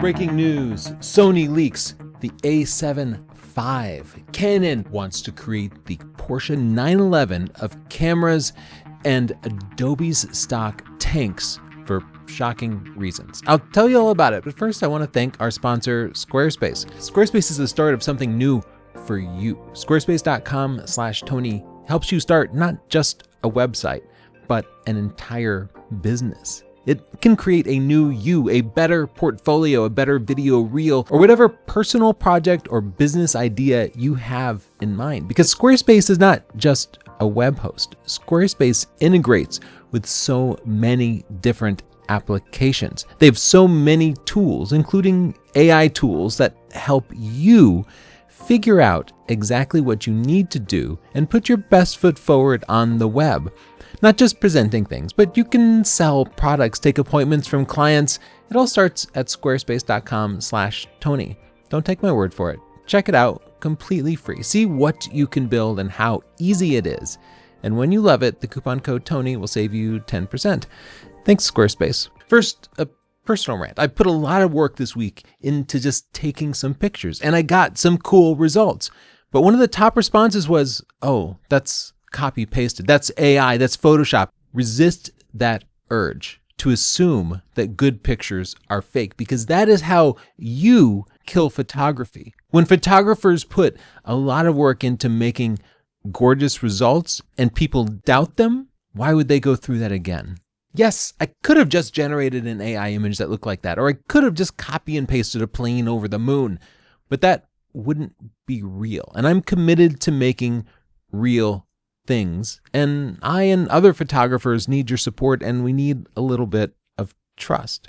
Breaking news, Sony leaks the A7V. Canon wants to create the Porsche 911 of cameras, and Adobe's stock tanks for shocking reasons. I'll tell you all about it, but first I want to thank our sponsor, Squarespace. Squarespace is the start of something new for you. Squarespace.com/Tony helps you start not just a website, but an entire business. It can create a new you, a better portfolio, a better video reel, or whatever personal project or business idea you have in mind. Because Squarespace is not just a web host. Squarespace integrates with so many different applications. They have so many tools, including AI tools that help you figure out exactly what you need to do and put your best foot forward on the web. Not just presenting things, but you can sell products, take appointments from clients. It all starts at squarespace.com/Tony. Don't take my word for it. Check it out completely free. See what you can build and how easy it is. And when you love it, the coupon code Tony will save you 10%. Thanks, Squarespace. First, a personal rant. I put a lot of work this week into just taking some pictures, and I got some cool results. But one of the top responses was, oh, that's copy pasted. That's AI. That's Photoshop. Resist that urge to assume that good pictures are fake, because that is how you kill photography. When photographers put a lot of work into making gorgeous results and people doubt them, why would they go through that again? Yes, I could have just generated an AI image that looked like that, or I could have just copy and pasted a plane over the moon, but that wouldn't be real. And I'm committed to making real things, and I and other photographers need your support, and we need a little bit of trust.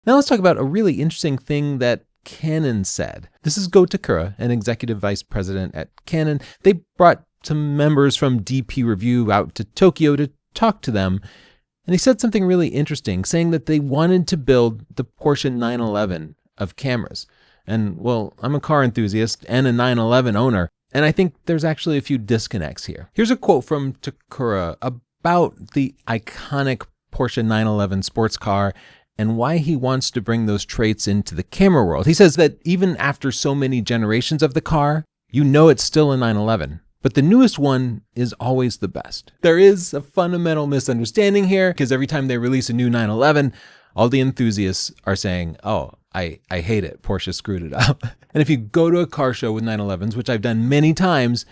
Now let's talk about a really interesting thing that Canon said. This is Go Takura, an executive vice president at Canon. They brought some members from DP Review out to Tokyo to talk to them, and he said something really interesting, saying that they wanted to build the Porsche 911 of cameras. And well, I'm a car enthusiast and a 911 owner, and I think there's actually a few disconnects here. Here's a quote from Takura about the iconic Porsche 911 sports car and why he wants to bring those traits into the camera world. He says that even after so many generations of the car, you know it's still a 911, but the newest one is always the best. There is a fundamental misunderstanding here, because every time they release a new 911, all the enthusiasts are saying, oh, I hate it. Porsche screwed it up. And if you go to a car show with 911s, which I've done many times,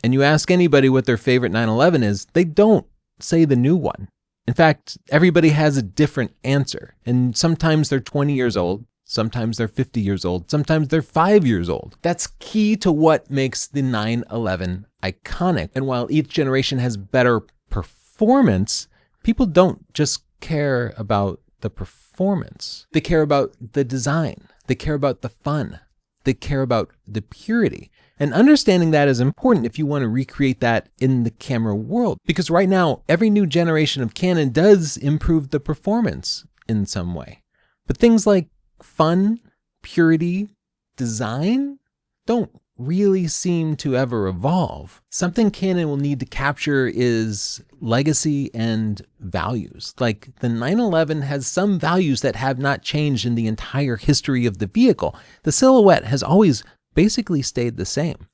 and you ask anybody what their favorite 911 is, they don't say the new one. In fact, everybody has a different answer. And sometimes they're 20 years old. Sometimes they're 50 years old. Sometimes they're 5 years old. That's key to what makes the 911 iconic. And while each generation has better performance, people don't just care about the performance. They care about the design. They care about the fun. They care about the purity. And understanding that is important if you want to recreate that in the camera world. Because right now, every new generation of Canon does improve the performance in some way. But things like fun, purity, design don't really seem to ever evolve. Something Canon will need to capture is legacy and values. Like the 911 has some values that have not changed in the entire history of the vehicle. The silhouette has always basically stayed the same.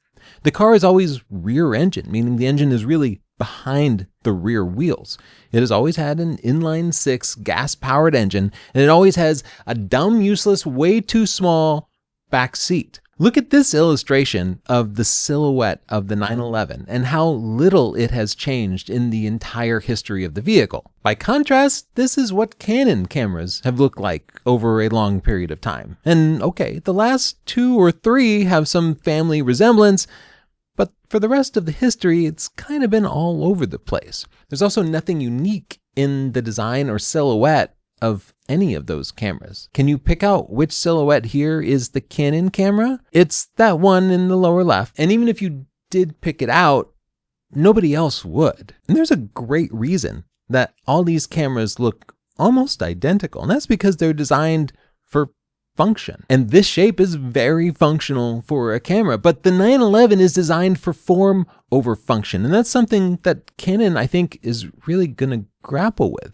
The car is always rear engine, meaning the engine is really behind the rear wheels. It has always had an inline-six gas-powered engine, and it always has a dumb, useless, way too small back seat. Look at this illustration of the silhouette of the 911 and how little it has changed in the entire history of the vehicle. By contrast, this is what Canon cameras have looked like over a long period of time. And okay, the last 2 or 3 have some family resemblance, but for the rest of the history, it's kind of been all over the place. There's also nothing unique in the design or silhouette of any of those cameras. Can you pick out which silhouette here is the Canon camera? It's that one in the lower left. And even if you did pick it out, nobody else would. And there's a great reason that all these cameras look almost identical. And that's because they're designed for function. And this shape is very functional for a camera, but the 911 is designed for form over function. And that's something that Canon, I think, is really going to grapple with.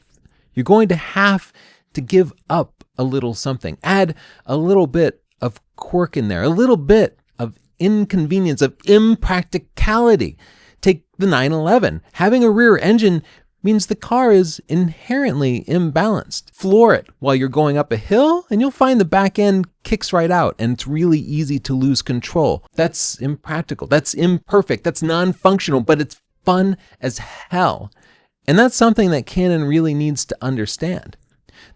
You're going to have to give up a little something. Add a little bit of quirk in there, a little bit of inconvenience, of impracticality. Take the 911. Having a rear engine means the car is inherently imbalanced. Floor it while you're going up a hill, and you'll find the back end kicks right out, and it's really easy to lose control. That's impractical. That's imperfect. That's non-functional, but it's fun as hell. And that's something that Canon really needs to understand.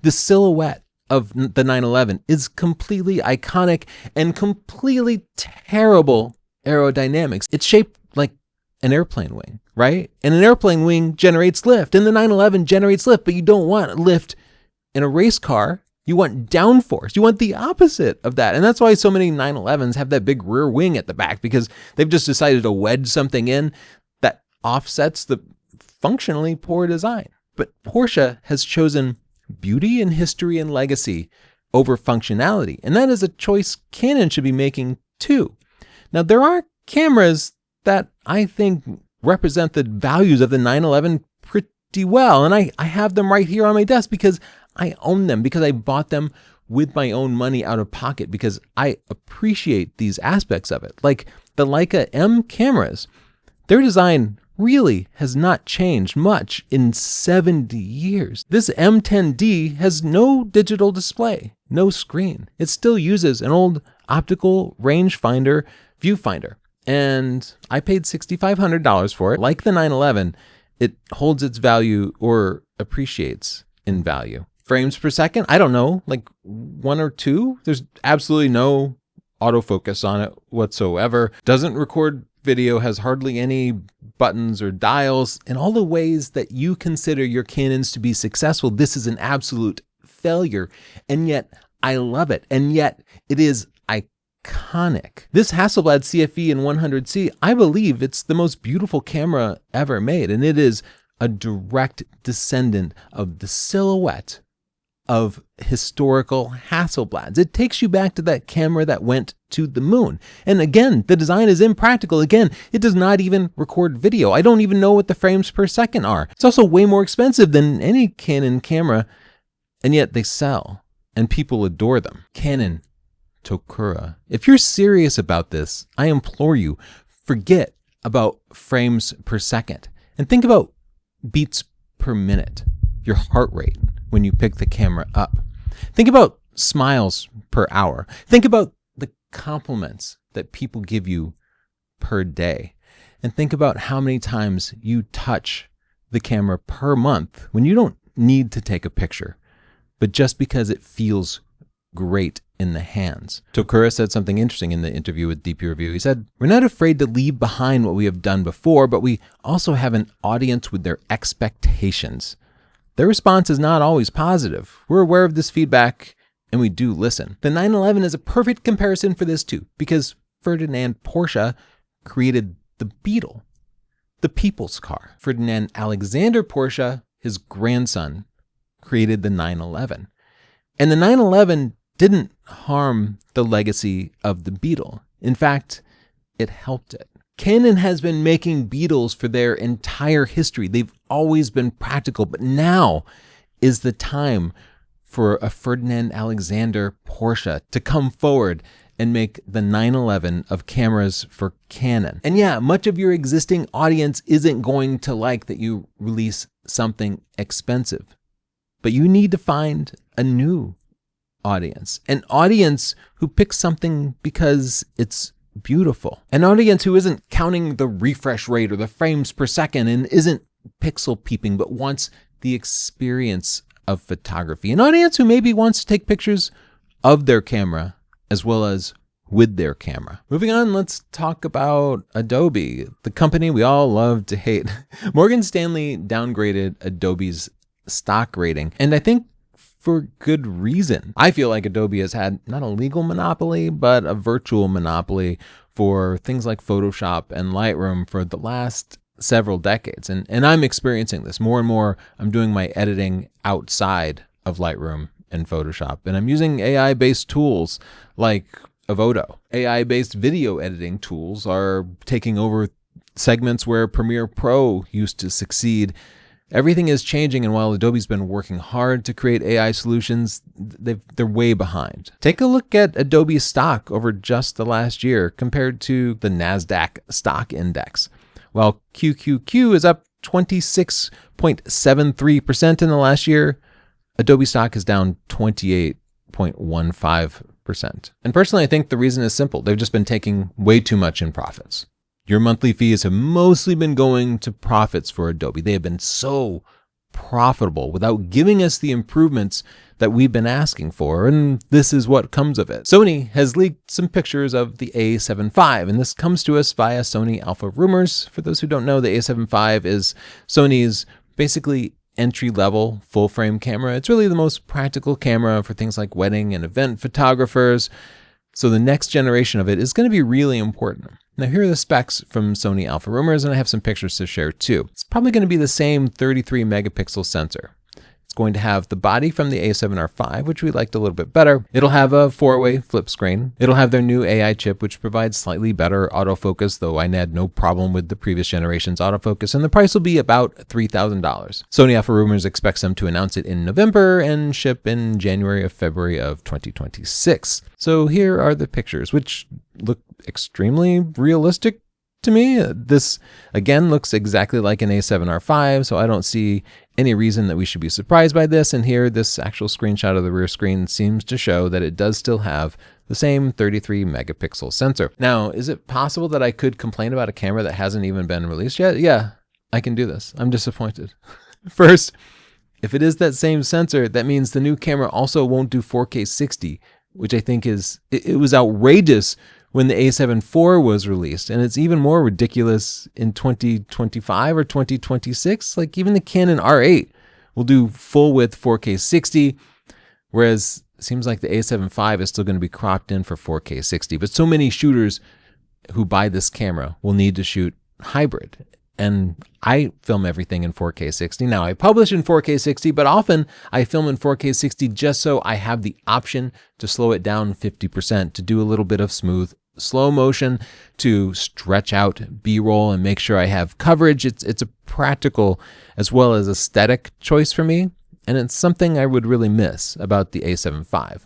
The silhouette of the 911 is completely iconic and completely terrible aerodynamics. It's shaped like an airplane wing, right? And an airplane wing generates lift, and the 911 generates lift, but you don't want lift in a race car. You want downforce. You want the opposite of that. And that's why so many 911s have that big rear wing at the back, because they've just decided to wedge something in that offsets the functionally poor design. But Porsche has chosen beauty and history and legacy over functionality. And that is a choice Canon should be making too. Now, there are cameras that I think represent the values of the 911 pretty well. And I have them right here on my desk because I own them, because I bought them with my own money out of pocket, because I appreciate these aspects of it. Like the Leica M cameras, their design really has not changed much in 70 years. This M10D has no digital display, no screen. It still uses an old optical rangefinder viewfinder. And I paid $6,500 for it. Like the 911, it holds its value or appreciates in value. Frames per second, I don't know, like 1 or 2. There's absolutely no autofocus on it whatsoever. Doesn't record video, has hardly any buttons or dials. In all the ways that you consider your Canons to be successful, this is an absolute failure. And yet I love it. And yet it is iconic. This Hasselblad CFE in 100C, I believe it's the most beautiful camera ever made. And it is a direct descendant of the silhouette of historical Hasselblads. It takes you back to that camera that went to the moon. And again, the design is impractical. Again, it does not even record video. I don't even know what the frames per second are. It's also way more expensive than any Canon camera, and yet they sell, and people adore them. Canon, Tokura. If you're serious about this, I implore you, forget about frames per second and think about beats per minute, your heart rate when you pick the camera up. Think about smiles per hour. Think about the compliments that people give you per day. And think about how many times you touch the camera per month when you don't need to take a picture, but just because it feels great in the hands. Tokura said something interesting in the interview with DP Review. He said, "We're not afraid to leave behind what we have done before, but we also have an audience with their expectations. Their response is not always positive. We're aware of this feedback, and we do listen." The 911 is a perfect comparison for this too, because Ferdinand Porsche created the Beetle, the people's car. Ferdinand Alexander Porsche, his grandson, created the 911. And the 911 didn't harm the legacy of the Beetle. In fact, it helped it. Canon has been making Beetles for their entire history. They've always been practical, but now is the time for a Ferdinand Alexander Porsche to come forward and make the 911 of cameras for Canon. And yeah, much of your existing audience isn't going to like that you release something expensive, but you need to find a new audience, an audience who picks something because it's beautiful, an audience who isn't counting the refresh rate or the frames per second and isn't pixel peeping, but wants the experience of photography, an audience who maybe wants to take pictures of their camera as well as with their camera. Moving on, let's talk about Adobe, the company we all love to hate. Morgan Stanley downgraded Adobe's stock rating, and I think for good reason. I feel like Adobe has had not a legal monopoly, but a virtual monopoly for things like Photoshop and Lightroom for the last several decades. And I'm experiencing this more and more. I'm doing my editing outside of Lightroom and Photoshop, and I'm using AI-based tools like Avoto. AI-based video editing tools are taking over segments where Premiere Pro used to succeed. Everything is changing, and while Adobe's been working hard to create AI solutions, they're way behind. Take a look at Adobe's stock over just the last year compared to the NASDAQ stock index. While QQQ is up 26.73% in the last year, Adobe stock is down 28.15%. And personally, I think the reason is simple. They've just been taking way too much in profits. Your monthly fees have mostly been going to profits for Adobe. They have been so profitable without giving us the improvements that we've been asking for, and this is what comes of it. Sony has leaked some pictures of the A75, and this comes to us via Sony Alpha Rumors. For those who don't know, the A75 is Sony's basically entry-level full-frame camera. It's really the most practical camera for things like wedding and event photographers. So the next generation of it is going to be really important. Now here are the specs from Sony Alpha Rumors, and I have some pictures to share too. It's probably going to be the same 33 megapixel sensor. It's going to have the body from the A7R5, which we liked a little bit better. It'll have a 4-way flip screen. It'll have their new AI chip, which provides slightly better autofocus, though I had no problem with the previous generation's autofocus, and the price will be about $3,000. Sony Alpha Rumors expects them to announce it in November and ship in January or February of 2026. So here are the pictures, which look extremely realistic to me. This again looks exactly like an A7R5, so I don't see any reason that we should be surprised by this. And here, this actual screenshot of the rear screen seems to show that it does still have the same 33 megapixel sensor. Now, is it possible that I could complain about a camera that hasn't even been released yet? Yeah, I can do this. I'm disappointed. First, if it is that same sensor, that means the new camera also won't do 4K 60, which I think it was outrageous when the A7 IV was released, and it's even more ridiculous in 2025 or 2026. Like even the Canon R8 will do full width 4K 60, whereas it seems like the A7 V is still going to be cropped in for 4K 60. But so many shooters who buy this camera will need to shoot hybrid. And I film everything in 4K 60. Now I publish in 4K 60, but often I film in 4K 60 just so I have the option to slow it down 50%, to do a little bit of smooth slow motion, to stretch out B-roll and make sure I have coverage. It's a practical as well as aesthetic choice for me, and it's something I would really miss about the A7 V.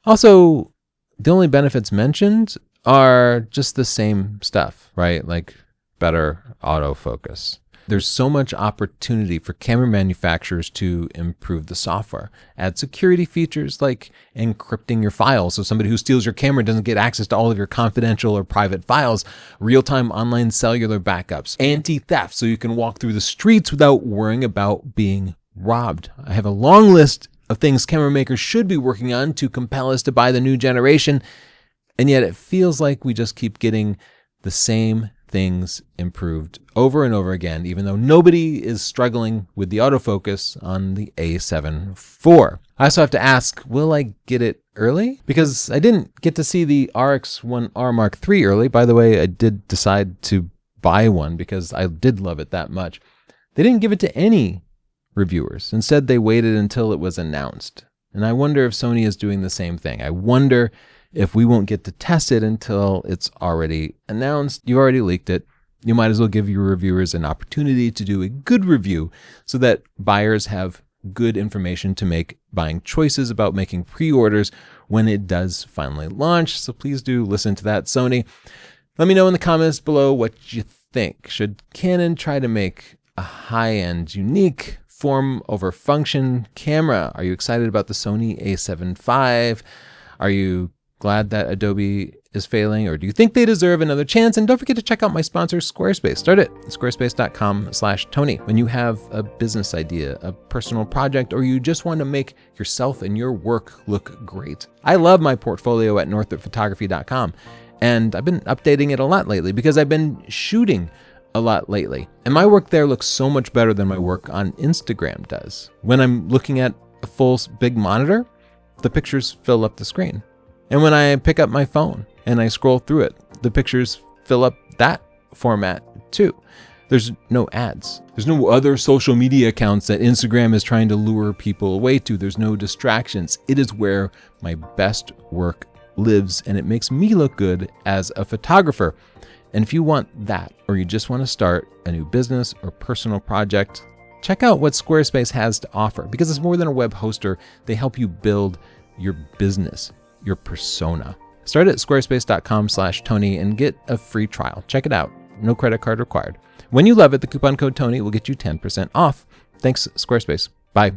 Also, the only benefits mentioned are just the same stuff, right? Like better autofocus. There's so much opportunity for camera manufacturers to improve the software. Add security features like encrypting your files so somebody who steals your camera doesn't get access to all of your confidential or private files. Real-time online cellular backups. Anti-theft so you can walk through the streets without worrying about being robbed. I have a long list of things camera makers should be working on to compel us to buy the new generation, and yet it feels like we just keep getting the same things improved over and over again, even though nobody is struggling with the autofocus on the A7 IV. I also have to ask, will I get it early? Because I didn't get to see the RX1R Mark III early. By the way, I did decide to buy one because I did love it that much. They didn't give it to any reviewers. Instead, they waited until it was announced. And I wonder if Sony is doing the same thing. I wonder if we won't get to test it until it's already announced. You already leaked it. You might as well give your reviewers an opportunity to do a good review so that buyers have good information to make buying choices about making pre-orders when it does finally launch. So please do listen to that, Sony. Let me know in the comments below what you think. Should Canon try to make a high-end, unique form over function camera? Are you excited about the Sony A75? Are you glad that Adobe is failing, or do you think they deserve another chance? And don't forget to check out my sponsor, Squarespace. Start at squarespace.com/Tony. When you have a business idea, a personal project, or you just want to make yourself and your work look great. I love my portfolio at northrupphotography.com, and I've been updating it a lot lately because I've been shooting a lot lately. And my work there looks so much better than my work on Instagram does. When I'm looking at a full big monitor, the pictures fill up the screen. And when I pick up my phone and I scroll through it, the pictures fill up that format too. There's no ads. There's no other social media accounts that Instagram is trying to lure people away to. There's no distractions. It is where my best work lives, and it makes me look good as a photographer. And if you want that, or you just want to start a new business or personal project, Check out what Squarespace has to offer, because it's more than a web hoster. They help you build your business, your persona. Start at squarespace.com/Tony and get a free trial. Check it out. No credit card required. When you love it, the coupon code Tony will get you 10% off. Thanks, Squarespace. Bye.